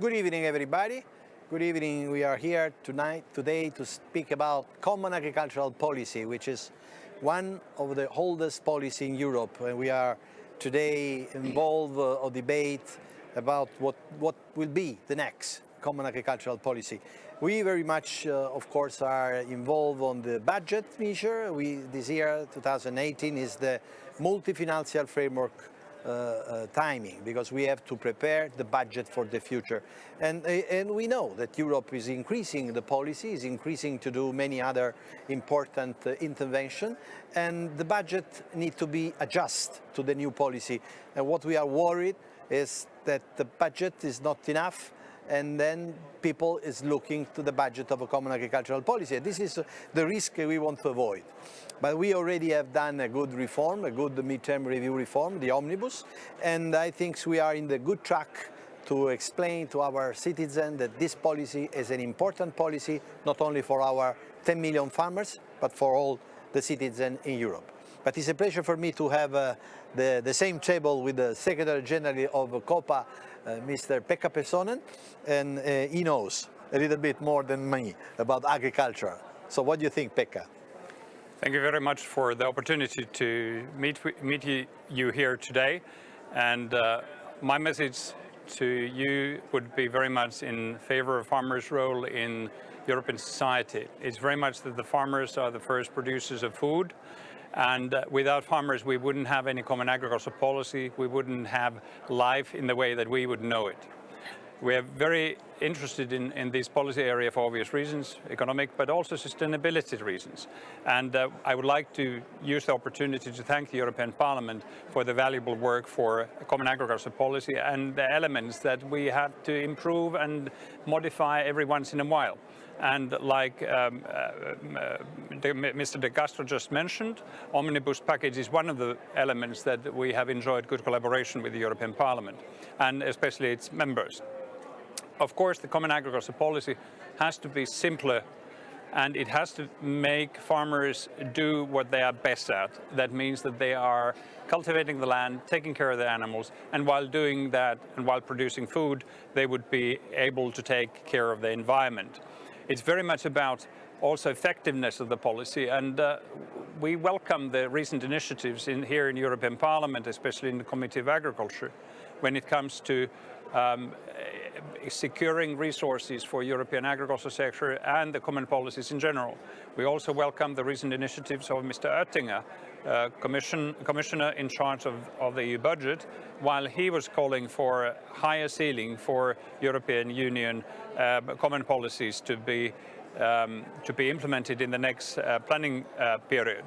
Good evening, everybody. Good evening. We are here today to speak about common agricultural policy, which is one of the oldest policy in Europe. And we are today involved or debate about what will be the next common agricultural policy. We very much, of course, are involved on the budget measure. This year, 2018, is the multi-financial framework timing, because we have to prepare the budget for the future. And we know that Europe is increasing the policy, is increasing to do many other important interventions, and the budget needs to be adjusted to the new policy. And what we are worried is that the budget is not enough, and then people is looking to the budget of a common agricultural policy. This is the risk we want to avoid. But we already have done a good reform, a good midterm review reform, the omnibus, and I think we are in the good track to explain to our citizens that this policy is an important policy, not only for our 10 million farmers, but for all the citizens in Europe. But it's a pleasure for me to have the same table with the Secretary General of Copa, Mr. Pekka Pesonen, and he knows a little bit more than me about agriculture. So what do you think, Pekka? Thank you very much for the opportunity to meet you here today. And my message to you would be very much in favor of farmers' role in European society. It's very much that the farmers are the first producers of food. And without farmers, we wouldn't have any common agricultural policy. We wouldn't have life in the way that we would know it. We are very interested in this policy area for obvious reasons, economic, but also sustainability reasons. And I would like to use the opportunity to thank the European Parliament for the valuable work for common agricultural policy and the elements that we have to improve and modify every once in a while. And like Mr. Castro just mentioned, omnibus package is one of the elements that we have enjoyed good collaboration with the European Parliament, and especially its members. Of course, the common agricultural policy has to be simpler, and it has to make farmers do what they are best at. That means that they are cultivating the land, taking care of the animals, and while doing that and while producing food, they would be able to take care of the environment. It's very much about also effectiveness of the policy, and we welcome the recent initiatives here in European Parliament, especially in the Committee of Agriculture, when it comes to securing resources for European agricultural sector and the common policies in general. We also welcome the recent initiatives of Mr. Oettinger, Commissioner in charge of the EU budget, while he was calling for a higher ceiling for European Union common policies to be implemented in the next planning period.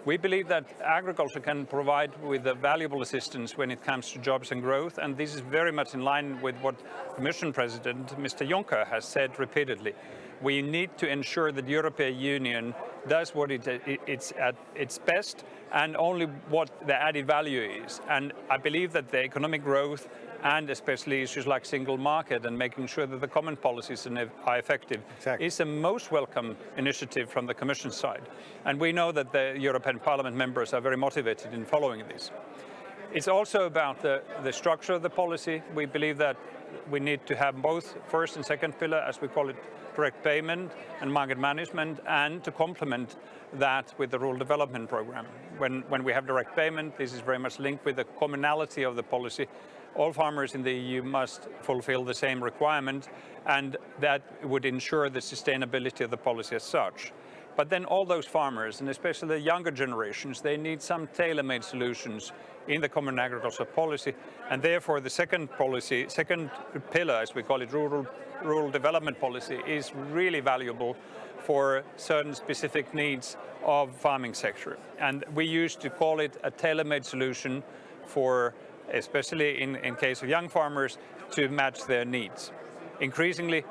We believe that agriculture can provide with a valuable assistance when it comes to jobs and growth, and this is very much in line with what Commission President Mr. Juncker has said repeatedly. We need to ensure that the European Union does what it's at its best and only what the added value is. And I believe that the economic growth and especially issues like single market and making sure that the common policies are effective is a most welcome initiative from the Commission side. And we know that the European Parliament members are very motivated in following this. It's also about the structure of the policy. We believe that we need to have both first and second pillar, as we call it, direct payment and market management, and to complement that with the rural development program. When we have direct payment, this is very much linked with the commonality of the policy. All farmers in the EU must fulfill the same requirement, and that would ensure the sustainability of the policy as such. But then all those farmers, and especially the younger generations, they need some tailor-made solutions in the common agricultural policy, and therefore the second pillar, as we call it, rural development policy, is really valuable for certain specific needs of farming sector. And we used to call it a tailor-made solution for, especially in case of young farmers, to match their needs. Increasingly,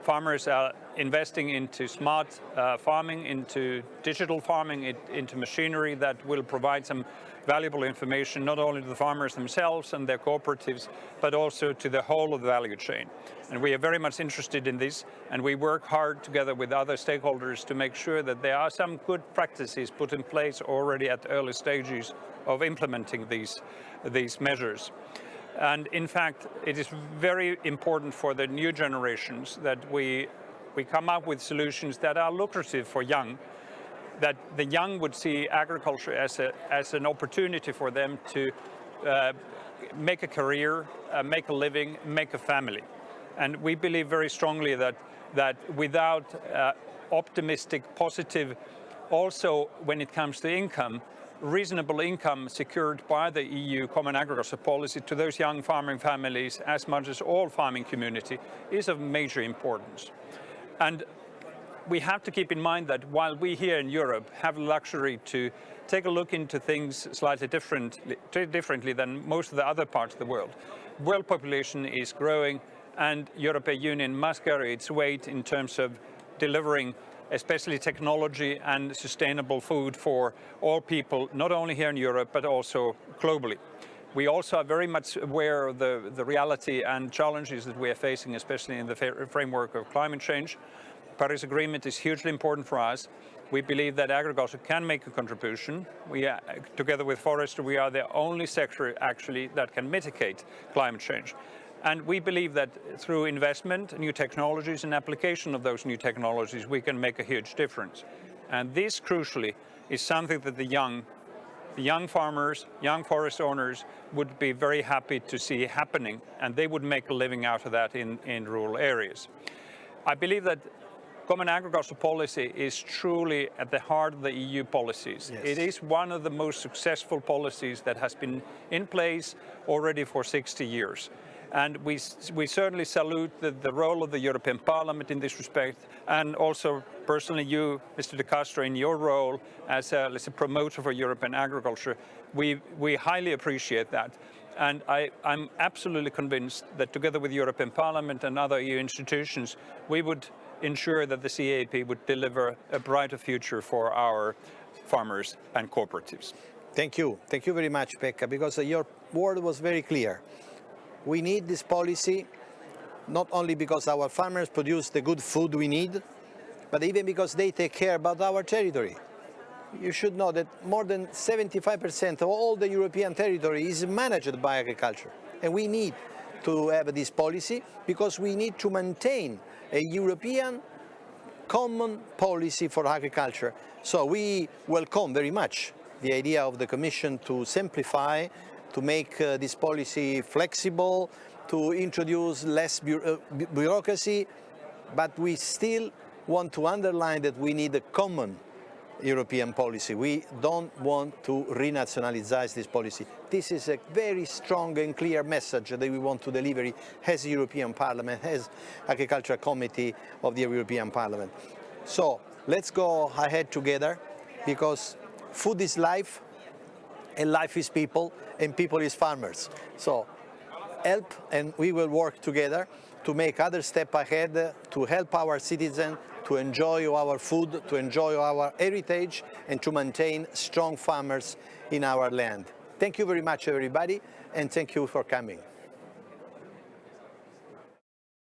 farmers are investing into smart farming, into digital farming, into machinery that will provide some valuable information not only to the farmers themselves and their cooperatives, but also to the whole of the value chain. And we are very much interested in this, and we work hard together with other stakeholders to make sure that there are some good practices put in place already at early stages of implementing these measures. And in fact, it is very important for the new generations that we come up with solutions that are lucrative for young, that the young would see agriculture as an opportunity for them to make a career, make a living, make a family. And we believe very strongly that without optimistic, positive, also when it comes to income, reasonable income secured by the EU Common Agricultural Policy to those young farming families, as much as all farming community, is of major importance. And we have to keep in mind that while we here in Europe have the luxury to take a look into things slightly differently than most of the other parts of the world population is growing, and European Union must carry its weight in terms of delivering especially technology and sustainable food for all people, not only here in Europe, but also globally. We also are very much aware of the reality and challenges that we are facing, especially in the framework of climate change. Paris Agreement is hugely important for us. We believe that agriculture can make a contribution. Together with forestry, we are the only sector actually that can mitigate climate change. And we believe that through investment, new technologies and application of those new technologies, we can make a huge difference. And this, crucially, is something that the young farmers, young forest owners would be very happy to see happening, and they would make a living out of that in rural areas. I believe that Common Agricultural Policy is truly at the heart of the EU policies. Yes. It is one of the most successful policies that has been in place already for 60 years. And we certainly salute the role of the European Parliament in this respect, and also personally you, Mr. De Castro, in your role as a promoter for European agriculture. We highly appreciate that. And I'm absolutely convinced that together with the European Parliament and other EU institutions, we would ensure that the CAP would deliver a brighter future for our farmers and cooperatives. Thank you. Thank you very much, Pekka, because your word was very clear. We need this policy, not only because our farmers produce the good food we need, but even because they take care about our territory. You should know that more than 75% of all the European territory is managed by agriculture. And we need to have this policy because we need to maintain a European common policy for agriculture. So we welcome very much the idea of the Commission to simplify, to make this policy flexible, to introduce less bureaucracy, but we still want to underline that we need a common European policy. We don't want to renationalize this policy. This is a very strong and clear message that we want to deliver as European Parliament, as Agricultural Committee of the European Parliament. So let's go ahead together, because food is life, and life is people, and people is farmers. So help, and we will work together to make other step ahead, to help our citizens to enjoy our food, to enjoy our heritage, and to maintain strong farmers in our land. Thank you very much, everybody, and thank you for coming.